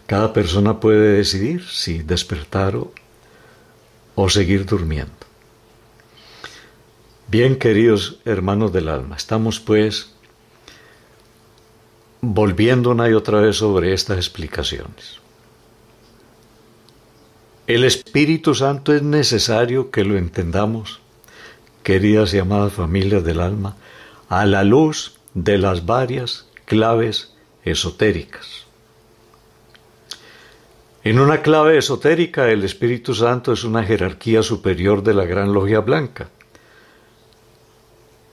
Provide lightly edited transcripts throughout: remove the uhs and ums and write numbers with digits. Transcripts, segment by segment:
Cada persona puede decidir si despertar o seguir durmiendo. Bien, queridos hermanos del alma, estamos pues volviendo una y otra vez sobre estas explicaciones. El Espíritu Santo es necesario que lo entendamos, queridas y amadas familias del alma, a la luz de las varias claves esotéricas. En una clave esotérica, el Espíritu Santo es una jerarquía superior de la Gran Logia Blanca,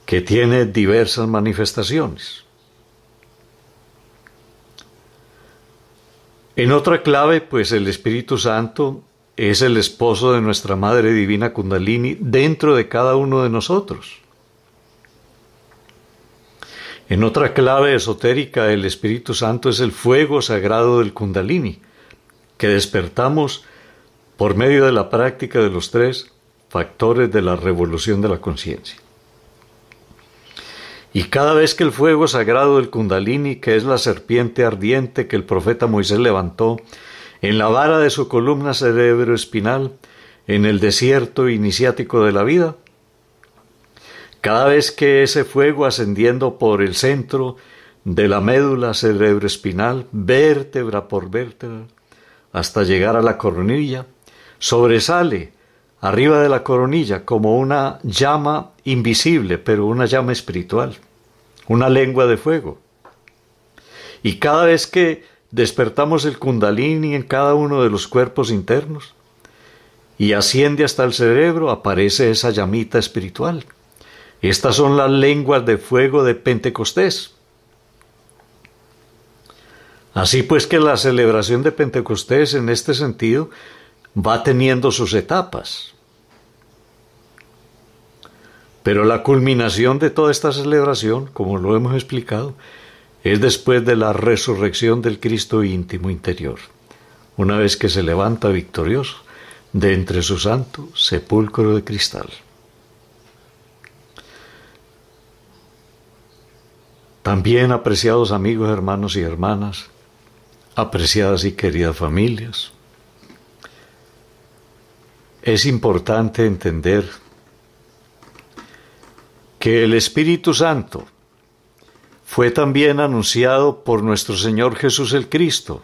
que tiene diversas manifestaciones. En otra clave, pues el Espíritu Santo es el esposo de nuestra Madre Divina Kundalini dentro de cada uno de nosotros. En otra clave esotérica, el Espíritu Santo es el fuego sagrado del Kundalini, que despertamos por medio de la práctica de los 3 factores de la revolución de la conciencia. Y cada vez que el fuego sagrado del Kundalini, que es la serpiente ardiente que el profeta Moisés levantó en la vara de su columna cerebroespinal en el desierto iniciático de la vida, cada vez que ese fuego ascendiendo por el centro de la médula cerebroespinal, vértebra por vértebra, hasta llegar a la coronilla, sobresale arriba de la coronilla como una llama invisible, pero una llama espiritual, una lengua de fuego. Y cada vez que despertamos el Kundalini en cada uno de los cuerpos internos y asciende hasta el cerebro, aparece esa llamita espiritual. Estas son las lenguas de fuego de Pentecostés. Así pues que la celebración de Pentecostés en este sentido va teniendo sus etapas. Pero la culminación de toda esta celebración, como lo hemos explicado, es después de la resurrección del Cristo íntimo interior, una vez que se levanta victorioso de entre su santo sepulcro de cristal. También, apreciados amigos, hermanos y hermanas, apreciadas y queridas familias, es importante entender que el Espíritu Santo fue también anunciado por nuestro Señor Jesús el Cristo,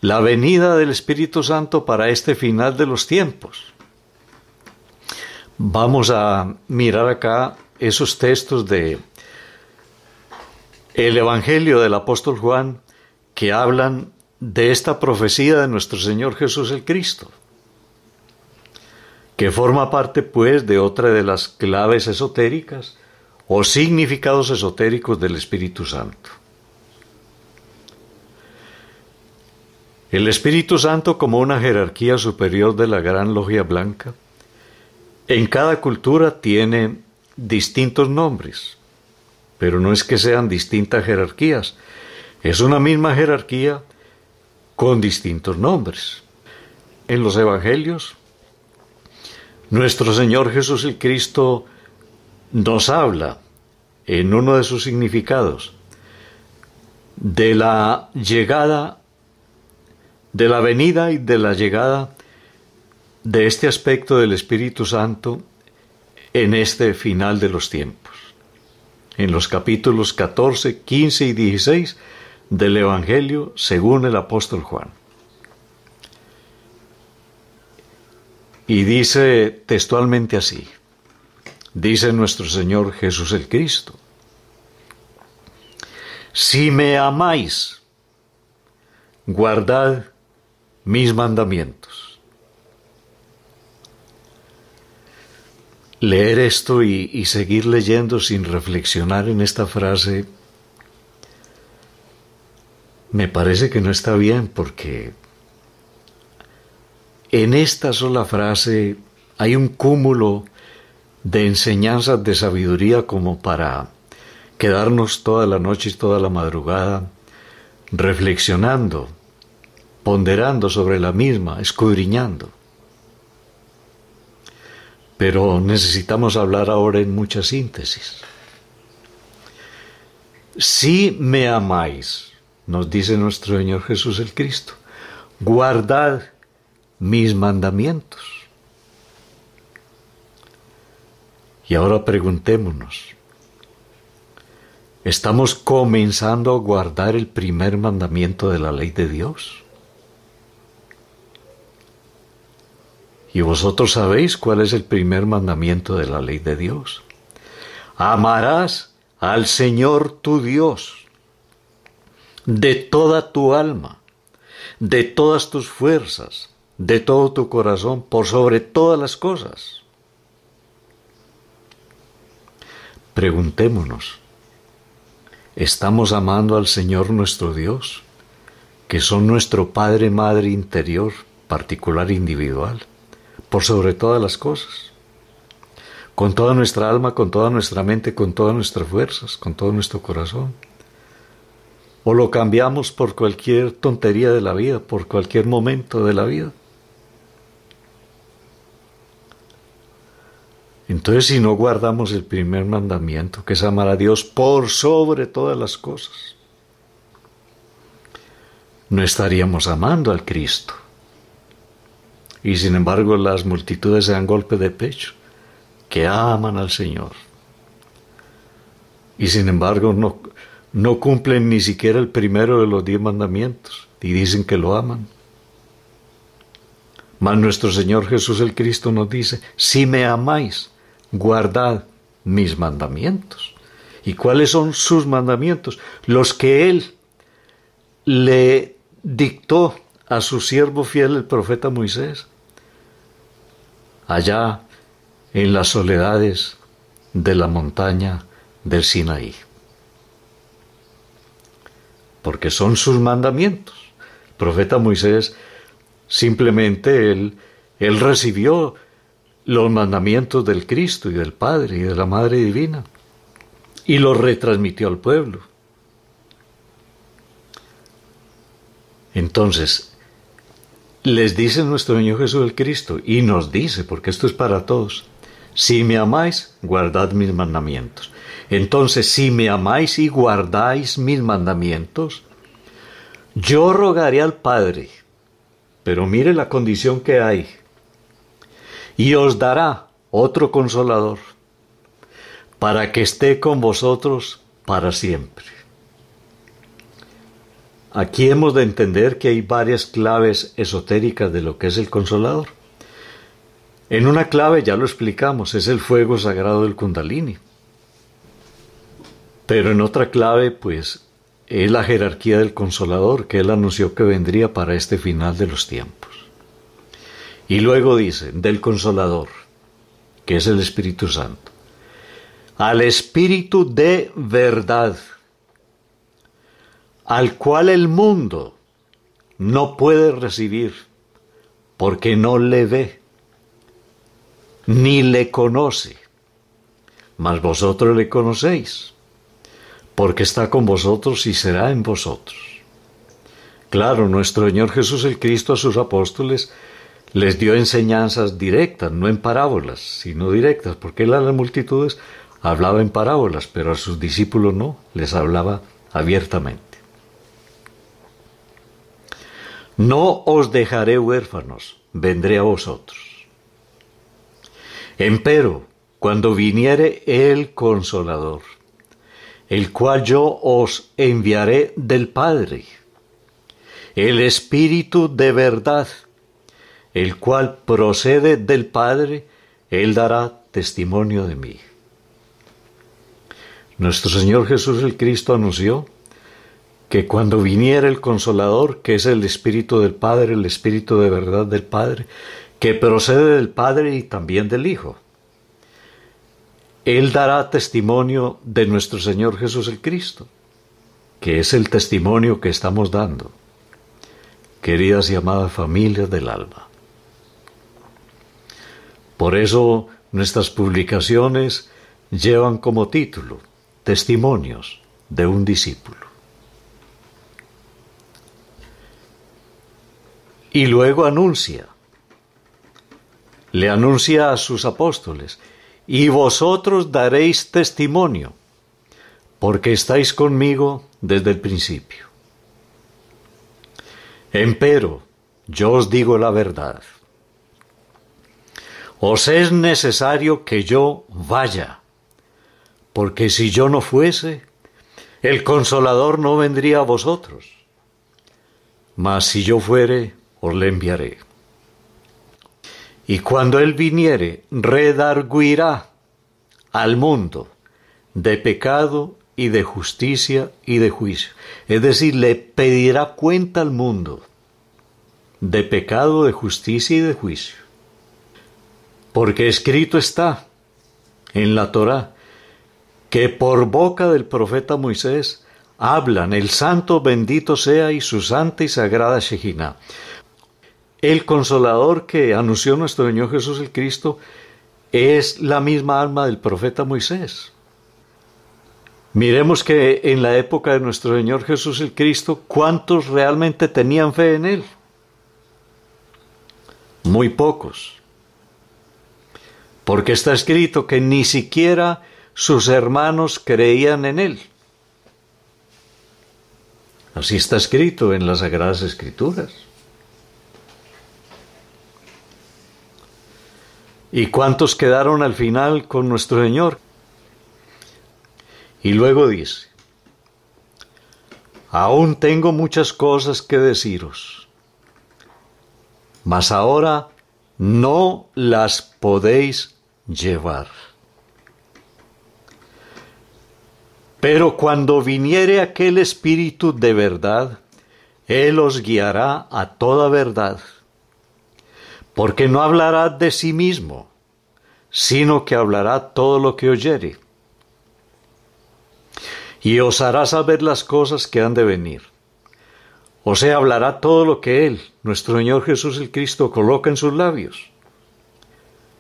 la venida del Espíritu Santo para este final de los tiempos. Vamos a mirar acá esos textos de el Evangelio del apóstol Juan que hablan de esta profecía de nuestro Señor Jesús el Cristo, que forma parte pues de otra de las claves esotéricas o significados esotéricos del Espíritu Santo. El Espíritu Santo, como una jerarquía superior de la Gran Logia Blanca, en cada cultura tiene distintos nombres, pero no es que sean distintas jerarquías, es una misma jerarquía con distintos nombres. En los Evangelios, nuestro Señor Jesús el Cristo nos habla en uno de sus significados de la llegada, de la venida y de la llegada de este aspecto del Espíritu Santo en este final de los tiempos. En los capítulos 14, 15 y 16 del Evangelio según el apóstol Juan. Y dice textualmente así, dice nuestro Señor Jesús el Cristo: si me amáis, guardad mis mandamientos. Leer esto y seguir leyendo sin reflexionar en esta frase me parece que no está bien, porque en esta sola frase hay un cúmulo de enseñanzas de sabiduría como para quedarnos toda la noche y toda la madrugada reflexionando, ponderando sobre la misma, escudriñando. Pero necesitamos hablar ahora en mucha síntesis. Si me amáis, nos dice nuestro Señor Jesús el Cristo, guardad mis mandamientos. Y ahora preguntémonos, ¿estamos comenzando a guardar el primer mandamiento de la ley de Dios? Y vosotros sabéis cuál es el primer mandamiento de la ley de Dios. Amarás al Señor tu Dios de toda tu alma, de todas tus fuerzas, de todo tu corazón, por sobre todas las cosas. Preguntémonos, ¿estamos amando al Señor nuestro Dios, que son nuestro Padre, Madre interior, particular, individual, por sobre todas las cosas? Con toda nuestra alma, con toda nuestra mente, con todas nuestras fuerzas, con todo nuestro corazón. ¿O lo cambiamos por cualquier tontería de la vida, por cualquier momento de la vida? Entonces, si no guardamos el primer mandamiento, que es amar a Dios por sobre todas las cosas, no estaríamos amando al Cristo. Y sin embargo, las multitudes se dan golpe de pecho, que aman al Señor. Y sin embargo, no cumplen ni siquiera el primero de los 10 mandamientos, y dicen que lo aman. Mas nuestro Señor Jesús el Cristo nos dice, si me amáis, guardad mis mandamientos. ¿Y cuáles son sus mandamientos? Los que Él le dictó a su siervo fiel, el profeta Moisés, allá en las soledades de la montaña del Sinaí. Porque son sus mandamientos. El profeta Moisés simplemente él recibió los mandamientos del Cristo y del Padre y de la Madre Divina y los retransmitió al pueblo. Entonces, les dice nuestro Señor Jesús el Cristo, y nos dice, porque esto es para todos, si me amáis, guardad mis mandamientos. Entonces, si me amáis y guardáis mis mandamientos, yo rogaré al Padre, pero mire la condición que hay, y os dará otro consolador, para que esté con vosotros para siempre. Aquí hemos de entender que hay varias claves esotéricas de lo que es el Consolador. En una clave, ya lo explicamos, es el fuego sagrado del Kundalini. Pero en otra clave, pues, es la jerarquía del Consolador, que Él anunció que vendría para este final de los tiempos. Y luego dice, del Consolador, que es el Espíritu Santo, al Espíritu de verdad, al cual el mundo no puede recibir, porque no le ve, ni le conoce, mas vosotros le conocéis, porque está con vosotros y será en vosotros. Claro, nuestro Señor Jesús el Cristo a sus apóstoles les dio enseñanzas directas, no en parábolas, sino directas, porque Él a las multitudes hablaba en parábolas, pero a sus discípulos no, les hablaba abiertamente. No os dejaré huérfanos, vendré a vosotros. Empero, cuando viniere el Consolador, el cual yo os enviaré del Padre, el Espíritu de verdad, el cual procede del Padre, Él dará testimonio de mí. Nuestro Señor Jesús el Cristo anunció que cuando viniera el Consolador, que es el Espíritu del Padre, el Espíritu de verdad del Padre, que procede del Padre y también del Hijo, Él dará testimonio de nuestro Señor Jesús el Cristo, que es el testimonio que estamos dando, queridas y amadas familias del alma. Por eso nuestras publicaciones llevan como título Testimonios de un discípulo. Y luego le anuncia a sus apóstoles, y vosotros daréis testimonio, porque estáis conmigo desde el principio. Empero, yo os digo la verdad. Os es necesario que yo vaya, porque si yo no fuese, el Consolador no vendría a vosotros. Mas si yo fuere, os le enviaré. Y cuando Él viniere, redarguirá al mundo de pecado y de justicia y de juicio. Es decir, le pedirá cuenta al mundo de pecado, de justicia y de juicio. Porque escrito está en la Torá que por boca del profeta Moisés hablan el santo bendito sea y su santa y sagrada Shejinah. El Consolador que anunció nuestro Señor Jesús el Cristo es la misma alma del profeta Moisés. Miremos que en la época de nuestro Señor Jesús el Cristo, ¿cuántos realmente tenían fe en Él? Muy pocos. Porque está escrito que ni siquiera sus hermanos creían en Él. Así está escrito en las Sagradas Escrituras. ¿Y cuántos quedaron al final con nuestro Señor? Y luego dice, aún tengo muchas cosas que deciros, mas ahora no las podéis llevar. Pero cuando viniere aquel Espíritu de verdad, Él os guiará a toda verdad, porque no hablará de sí mismo, sino que hablará todo lo que oyere, y os hará saber las cosas que han de venir. O sea, hablará todo lo que Él, nuestro Señor Jesús el Cristo, coloca en sus labios,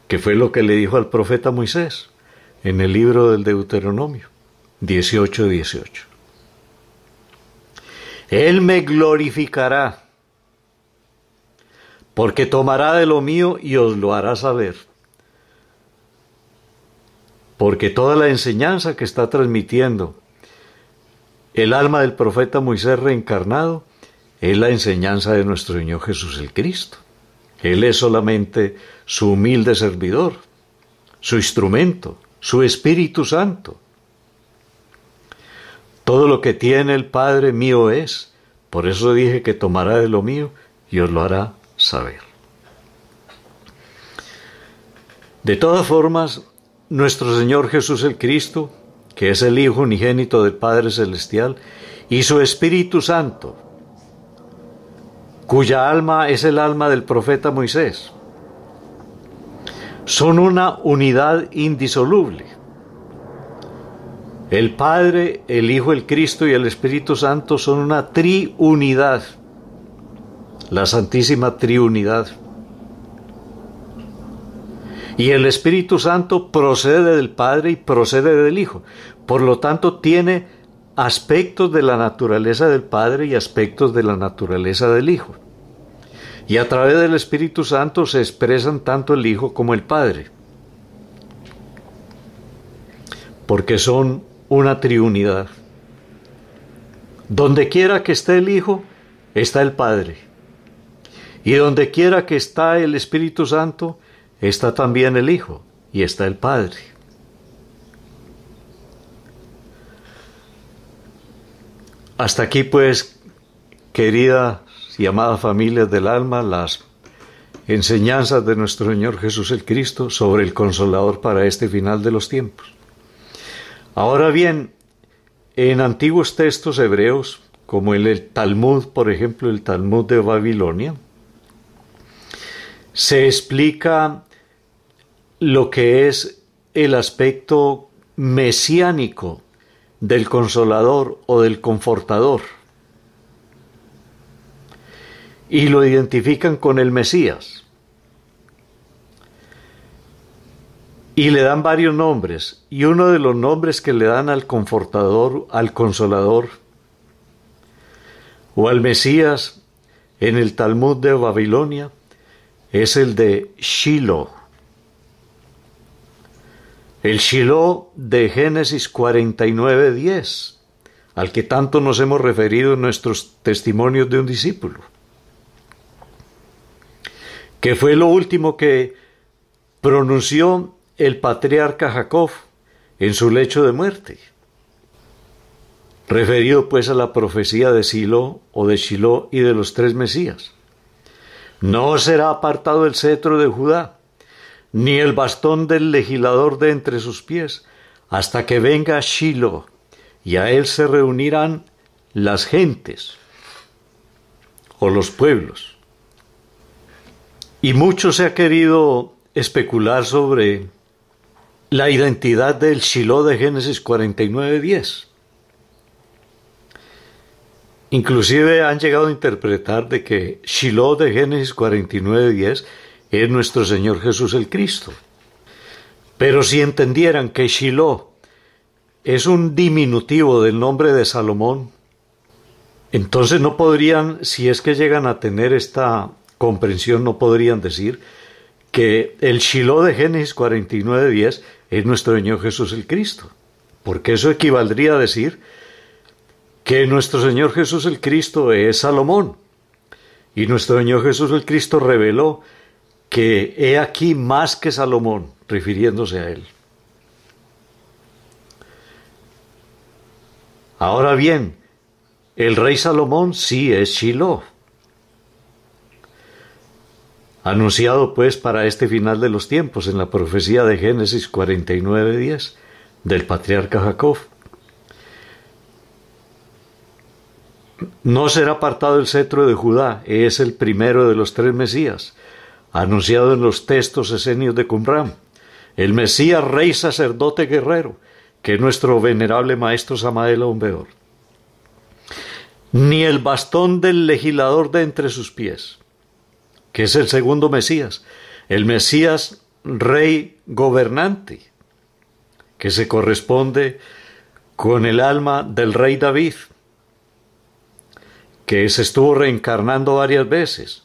que fue lo que le dijo al profeta Moisés en el libro del Deuteronomio 18:18. Él me glorificará, porque tomará de lo mío y os lo hará saber. Porque toda la enseñanza que está transmitiendo el alma del profeta Moisés reencarnado es la enseñanza de nuestro Señor Jesús el Cristo. Él es solamente su humilde servidor, su instrumento, su Espíritu Santo. Todo lo que tiene el Padre mío es, por eso dije que tomará de lo mío y os lo hará saber. De todas formas, nuestro Señor Jesús el Cristo, que es el Hijo unigénito del Padre Celestial, y su Espíritu Santo, cuya alma es el alma del profeta Moisés, son una unidad indisoluble. El Padre, el Hijo, el Cristo y el Espíritu Santo son una triunidad, la Santísima Triunidad. Y el Espíritu Santo procede del Padre y procede del Hijo. Por lo tanto, tiene aspectos de la naturaleza del Padre y aspectos de la naturaleza del Hijo. Y a través del Espíritu Santo se expresan tanto el Hijo como el Padre, porque son una triunidad. Donde quiera que esté el Hijo, está el Padre. Y donde quiera que está el Espíritu Santo, está también el Hijo y está el Padre. Hasta aquí, pues, queridas y amadas familias del alma, las enseñanzas de nuestro Señor Jesús el Cristo sobre el Consolador para este final de los tiempos. Ahora bien, en antiguos textos hebreos, como el Talmud, por ejemplo, el Talmud de Babilonia, se explica lo que es el aspecto mesiánico del Consolador o del Confortador, y lo identifican con el Mesías. Y le dan varios nombres, y uno de los nombres que le dan al Confortador, al Consolador, o al Mesías, en el Talmud de Babilonia, es el de Shiloh. El Shiloh de Génesis 49:10, al que tanto nos hemos referido en nuestros testimonios de un discípulo. que fue lo último que pronunció el patriarca Jacob en su lecho de muerte, referido pues a la profecía de Silo o de Shiloh y de los 3 Mesías. No será apartado el cetro de Judá, ni el bastón del legislador de entre sus pies, hasta que venga Shiloh, y a él se reunirán las gentes o los pueblos. Y mucho se ha querido especular sobre la identidad del Shiloh de Génesis 49:10. Inclusive han llegado a interpretar de que Shiloh de Génesis 49:10 es nuestro Señor Jesús el Cristo. Pero si entendieran que Shiloh es un diminutivo del nombre de Salomón, entonces no podrían, si es que llegan a tener esta comprensión, no podrían decir que el Shiloh de Génesis 49:10 es nuestro Señor Jesús el Cristo, porque eso equivaldría a decir que nuestro Señor Jesús el Cristo es Salomón, y nuestro Señor Jesús el Cristo reveló que he aquí más que Salomón, refiriéndose a él. Ahora bien, el rey Salomón sí es Shiloh, anunciado pues para este final de los tiempos en la profecía de Génesis 49:10 del patriarca Jacob. No será apartado el cetro de Judá, es el primero de los 3 Mesías, anunciado en los textos esenios de Qumran, el Mesías rey sacerdote guerrero, que es nuestro venerable maestro Samael Aun Weor. Ni el bastón del legislador de entre sus pies, que es el segundo Mesías, el Mesías rey gobernante, que se corresponde con el alma del rey David, que se estuvo reencarnando varias veces.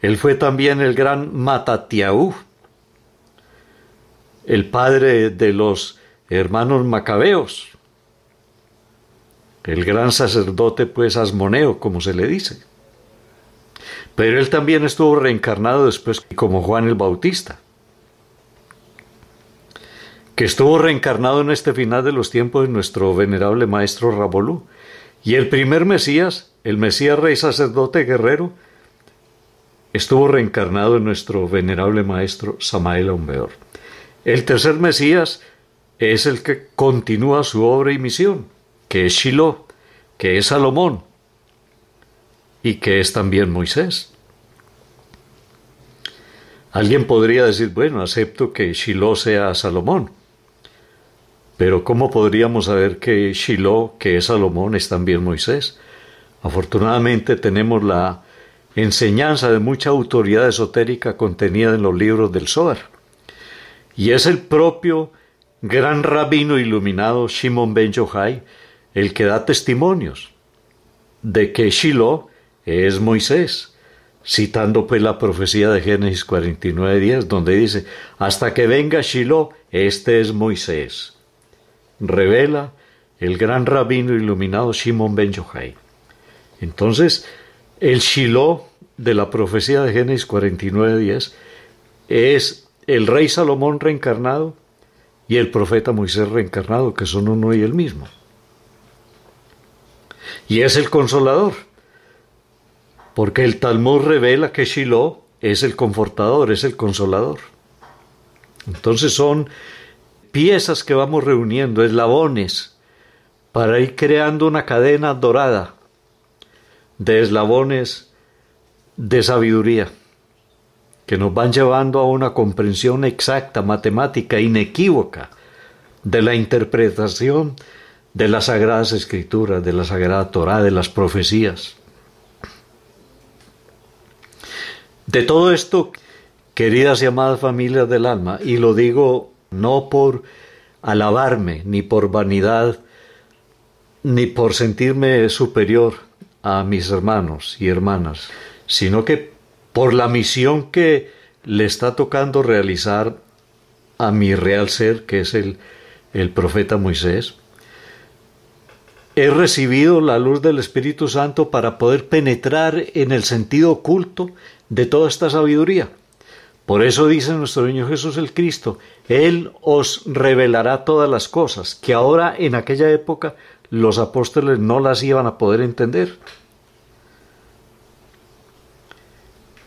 Él fue también el gran Matatiaú, el padre de los hermanos macabeos, el gran sacerdote pues asmoneo, como se le dice. Pero él también estuvo reencarnado después como Juan el Bautista, que estuvo reencarnado en este final de los tiempos en nuestro venerable maestro Rabolú. Y el primer Mesías, el Mesías rey sacerdote guerrero, estuvo reencarnado en nuestro venerable maestro Samael Aun Weor. El tercer Mesías es el que continúa su obra y misión, que es Shiloh, que es Salomón y que es también Moisés. Alguien podría decir, bueno, acepto que Shiloh sea Salomón, pero ¿cómo podríamos saber que Shiloh, que es Salomón, es también Moisés? Afortunadamente tenemos la enseñanza de mucha autoridad esotérica contenida en los libros del Zohar. Y es el propio gran rabino iluminado Shimon ben Yochai el que da testimonios de que Shiloh es Moisés, citando pues la profecía de Génesis 49:10, donde dice, hasta que venga Shiloh, este es Moisés. Revela el gran rabino iluminado Shimon ben Yochai. Entonces, el Shiloh de la profecía de Génesis 49:10 es el rey Salomón reencarnado y el profeta Moisés reencarnado, que son uno y el mismo. Y es el consolador, porque el Talmud revela que Shiloh es el confortador, es el consolador. Entonces son piezas que vamos reuniendo, eslabones, para ir creando una cadena dorada de eslabones de sabiduría, que nos van llevando a una comprensión exacta, matemática, inequívoca, de la interpretación de las Sagradas Escrituras, de la Sagrada Torá, de las profecías. De todo esto, queridas y amadas familias del alma, y lo digo no por alabarme, ni por vanidad, ni por sentirme superior a mis hermanos y hermanas, sino que por la misión que le está tocando realizar a mi real ser, que es el profeta Moisés. he recibido la luz del Espíritu Santo para poder penetrar en el sentido oculto de toda esta sabiduría. Por eso dice nuestro Señor Jesús el Cristo, Él os revelará todas las cosas, que ahora en aquella época los apóstoles no las iban a poder entender.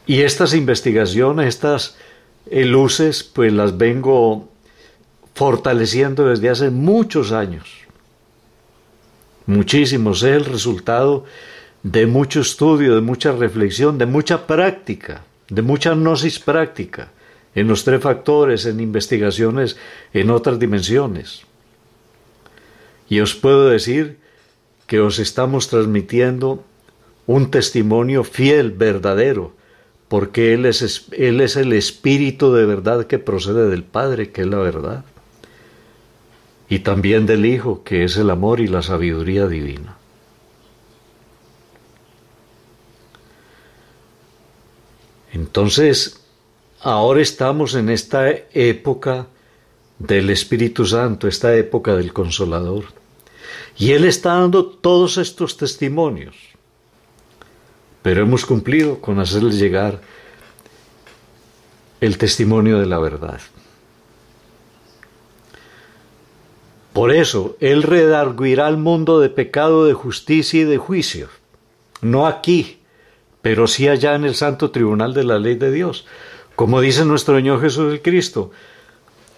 Y estas investigaciones, estas luces, pues las vengo fortaleciendo desde hace muchos años. Muchísimos. Es el resultado de mucho estudio, de mucha reflexión, de mucha práctica, de mucha gnosis práctica, en los tres factores, en investigaciones en otras dimensiones. Y os puedo decir que os estamos transmitiendo un testimonio fiel, verdadero, porque Él es el Espíritu de verdad que procede del Padre, que es la verdad, y también del Hijo, que es el amor y la sabiduría divina. Entonces, ahora estamos en esta época del Espíritu Santo, esta época del Consolador, y Él está dando todos estos testimonios, pero hemos cumplido con hacerles llegar el testimonio de la verdad. Por eso, Él redarguirá al mundo de pecado, de justicia y de juicio. No aquí, pero sí allá en el santo tribunal de la ley de Dios. Como dice nuestro Señor Jesús el Cristo,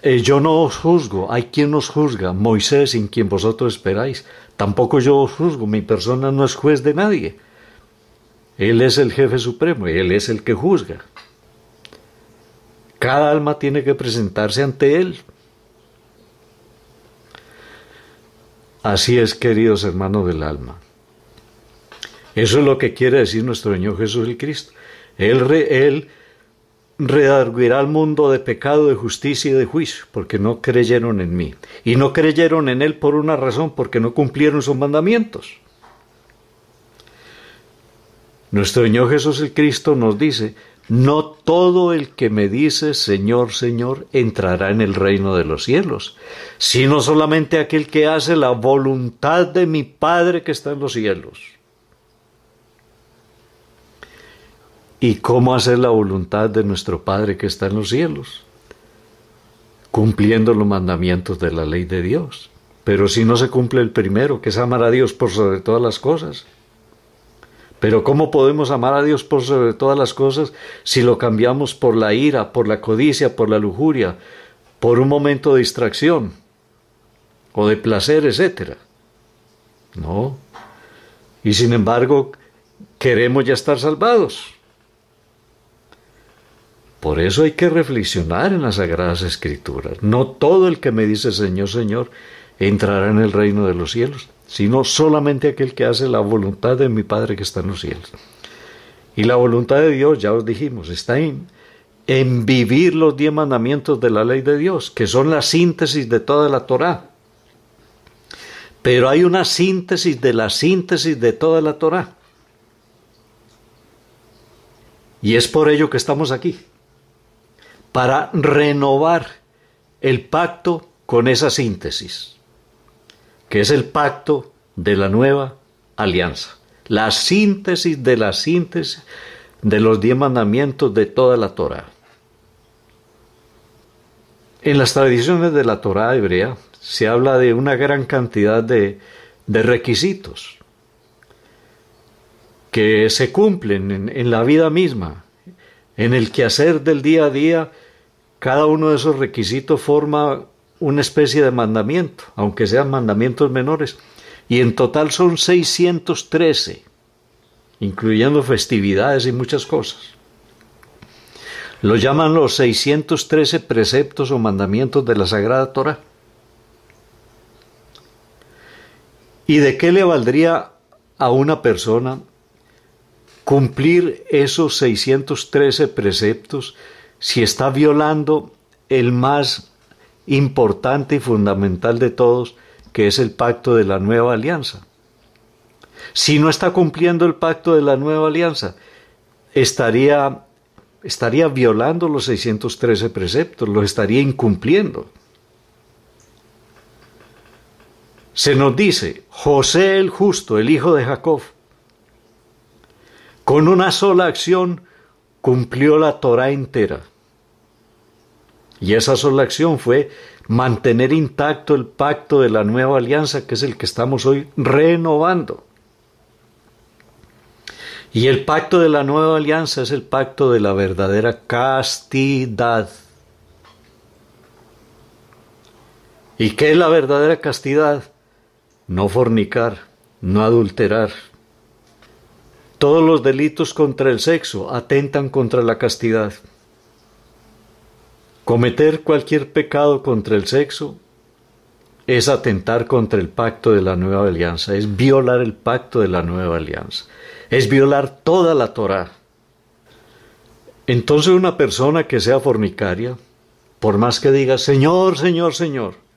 yo no os juzgo, hay quien os juzga, Moisés, en quien vosotros esperáis. Tampoco yo os juzgo, mi persona no es juez de nadie. Él es el jefe supremo, Él es el que juzga. Cada alma tiene que presentarse ante Él. Así es, queridos hermanos del alma. Eso es lo que quiere decir nuestro Señor Jesús el Cristo. Él redarguirá al mundo de pecado, de justicia y de juicio, porque no creyeron en mí. Y no creyeron en Él por una razón, porque no cumplieron sus mandamientos. Nuestro Señor Jesús el Cristo nos dice, no todo el que me dice Señor, Señor, entrará en el reino de los cielos, sino solamente aquel que hace la voluntad de mi Padre que está en los cielos. ¿Y cómo hacer la voluntad de nuestro Padre que está en los cielos? Cumpliendo los mandamientos de la ley de Dios. Pero si no se cumple el primero, que es amar a Dios por sobre todas las cosas. Pero ¿cómo podemos amar a Dios por sobre todas las cosas si lo cambiamos por la ira, por la codicia, por la lujuria, por un momento de distracción o de placer, etcétera? No. Y sin embargo, queremos ya estar salvados. Por eso hay que reflexionar en las Sagradas Escrituras. No todo el que me dice Señor, Señor, entrará en el reino de los cielos, sino solamente aquel que hace la voluntad de mi Padre que está en los cielos. Y la voluntad de Dios, ya os dijimos, está en vivir los 10 mandamientos de la ley de Dios, que son la síntesis de toda la Torá. Pero hay una síntesis de toda la Torá. Y es por ello que estamos aquí, para renovar el pacto con esa síntesis, que es el pacto de la nueva alianza, la síntesis de los 10 mandamientos de toda la Torá. En las tradiciones de la Torá hebrea se habla de una gran cantidad de requisitos que se cumplen en la vida misma, en el quehacer del día a día. Cada uno de esos requisitos forma una especie de mandamiento, aunque sean mandamientos menores, y en total son 613, incluyendo festividades y muchas cosas. Lo llaman los 613 preceptos o mandamientos de la Sagrada Torá. ¿Y de qué le valdría a una persona cumplir esos 613 preceptos si está violando el más importante y fundamental de todos, que es el pacto de la nueva alianza? Si no está cumpliendo el pacto de la nueva alianza, estaría violando los 613 preceptos, los estaría incumpliendo. Se nos dice, José el justo, el hijo de Jacob, con una sola acción cumplió la Torá entera. Y esa sola acción fue mantener intacto el pacto de la nueva alianza, que es el que estamos hoy renovando. Y el pacto de la nueva alianza es el pacto de la verdadera castidad. ¿Y qué es la verdadera castidad? No fornicar, no adulterar. Todos los delitos contra el sexo atentan contra la castidad. Cometer cualquier pecado contra el sexo es atentar contra el pacto de la nueva alianza, es violar el pacto de la nueva alianza, es violar toda la Torá. Entonces una persona que sea fornicaria, por más que diga, Señor, Señor, Señor,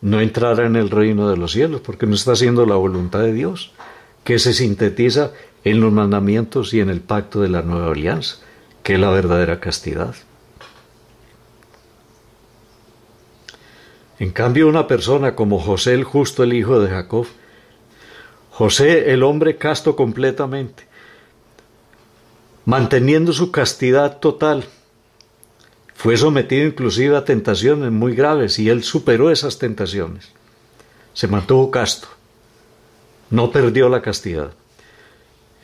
no entrará en el reino de los cielos, porque no está haciendo la voluntad de Dios, que se sintetiza en los mandamientos y en el pacto de la nueva alianza, que es la verdadera castidad. En cambio, una persona como José el justo, el hijo de Jacob, José el hombre casto completamente, manteniendo su castidad total, fue sometido inclusive a tentaciones muy graves y él superó esas tentaciones. Se mantuvo casto, no perdió la castidad.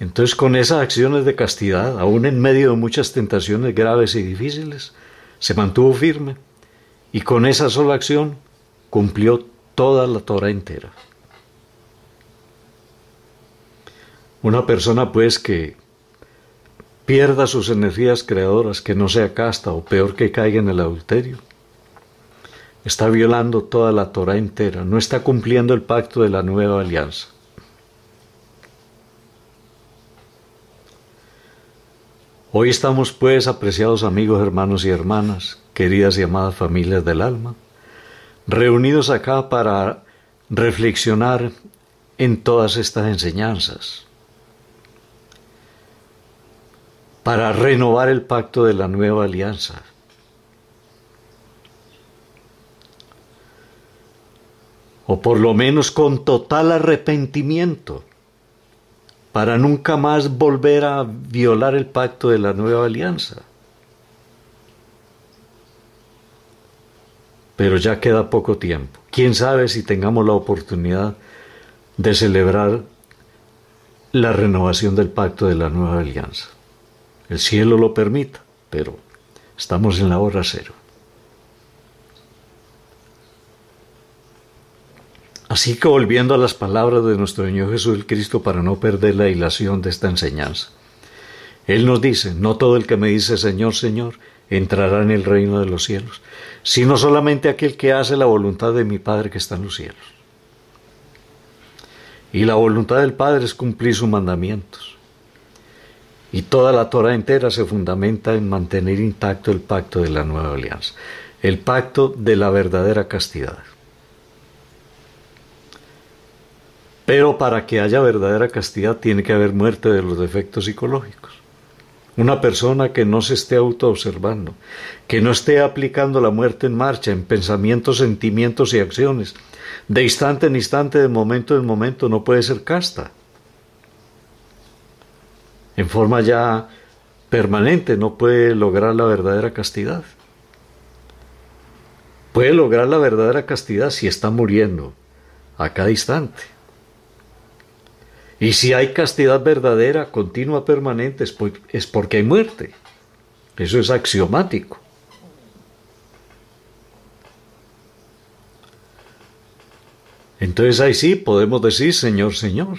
Entonces, con esas acciones de castidad, aún en medio de muchas tentaciones graves y difíciles, se mantuvo firme y con esa sola acción cumplió toda la Torá entera. Una persona, pues, que pierda sus energías creadoras, que no sea casta o peor que caiga en el adulterio, está violando toda la Torá entera, no está cumpliendo el pacto de la nueva alianza. Hoy estamos, pues, apreciados amigos, hermanos y hermanas, queridas y amadas familias del alma, reunidos acá para reflexionar en todas estas enseñanzas, para renovar el pacto de la nueva alianza. O por lo menos con total arrepentimiento, para nunca más volver a violar el pacto de la nueva alianza. Pero ya queda poco tiempo. ¿Quién sabe si tengamos la oportunidad de celebrar la renovación del pacto de la nueva alianza? El cielo lo permita, pero estamos en la hora cero. Así que volviendo a las palabras de nuestro Señor Jesucristo para no perder la hilación de esta enseñanza, Él nos dice, no todo el que me dice Señor, Señor, entrará en el reino de los cielos, sino solamente aquel que hace la voluntad de mi Padre que está en los cielos. Y la voluntad del Padre es cumplir sus mandamientos. Y toda la Torá entera se fundamenta en mantener intacto el pacto de la nueva alianza, el pacto de la verdadera castidad. Pero para que haya verdadera castidad tiene que haber muerte de los defectos psicológicos. Una persona que no se esté autoobservando, que no esté aplicando la muerte en marcha, en pensamientos, sentimientos y acciones, de instante en instante, de momento en momento, no puede ser casta. En forma ya permanente no puede lograr la verdadera castidad. Puede lograr la verdadera castidad si está muriendo a cada instante. Y si hay castidad verdadera, continua, permanente, es porque hay muerte. Eso es axiomático. Entonces ahí sí podemos decir Señor, Señor,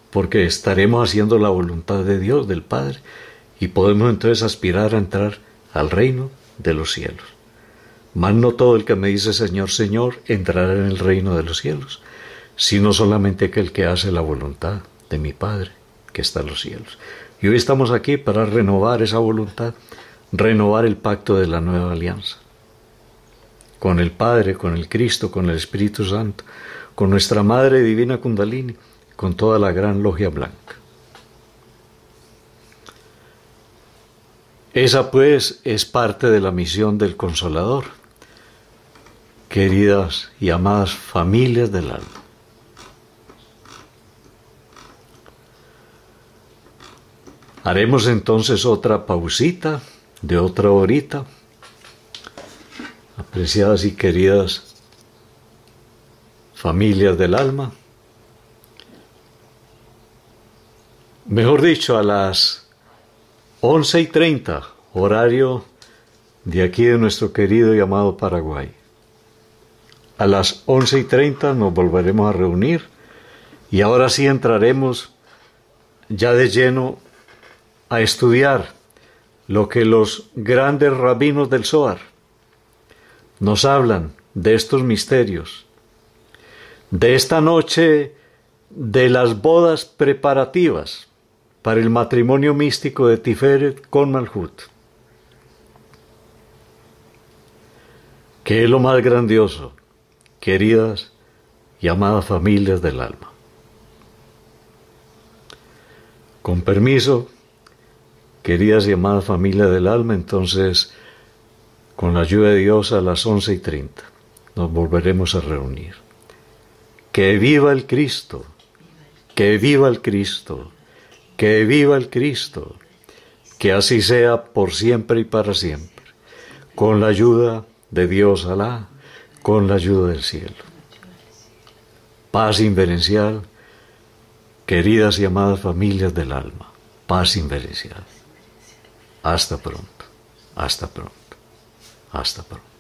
porque estaremos haciendo la voluntad de Dios, del Padre, y podemos entonces aspirar a entrar al reino de los cielos. Mas no todo el que me dice Señor, Señor, entrará en el reino de los cielos, sino solamente aquel que hace la voluntad de mi Padre que está en los cielos. Y hoy estamos aquí para renovar esa voluntad, renovar el pacto de la nueva alianza, con el Padre, con el Cristo, con el Espíritu Santo, con nuestra Madre Divina Kundalini, con toda la gran logia blanca. Esa pues es parte de la misión del Consolador, queridas y amadas familias del alma. Haremos entonces otra pausita de otra horita. Apreciadas y queridas familias del alma. Mejor dicho, a las 11:30, horario de aquí de nuestro querido y amado Paraguay. A las 11:30 nos volveremos a reunir y ahora sí entraremos ya de lleno a estudiar lo que los grandes rabinos del Zohar nos hablan de estos misterios, de esta noche de las bodas preparativas para el matrimonio místico de Tiferet con Malhut. ¿Qué es lo más grandioso, queridas y amadas familias del alma? Con permiso, queridas y amadas familias del alma, entonces, con la ayuda de Dios, a las 11:30 nos volveremos a reunir. ¡Que viva el Cristo! ¡Que viva el Cristo! ¡Que viva el Cristo! Que así sea por siempre y para siempre, con la ayuda de Dios Alá, con la ayuda del cielo. Paz inverencial, queridas y amadas familias del alma, paz inverencial. Hasta pronto, hasta pronto, hasta pronto.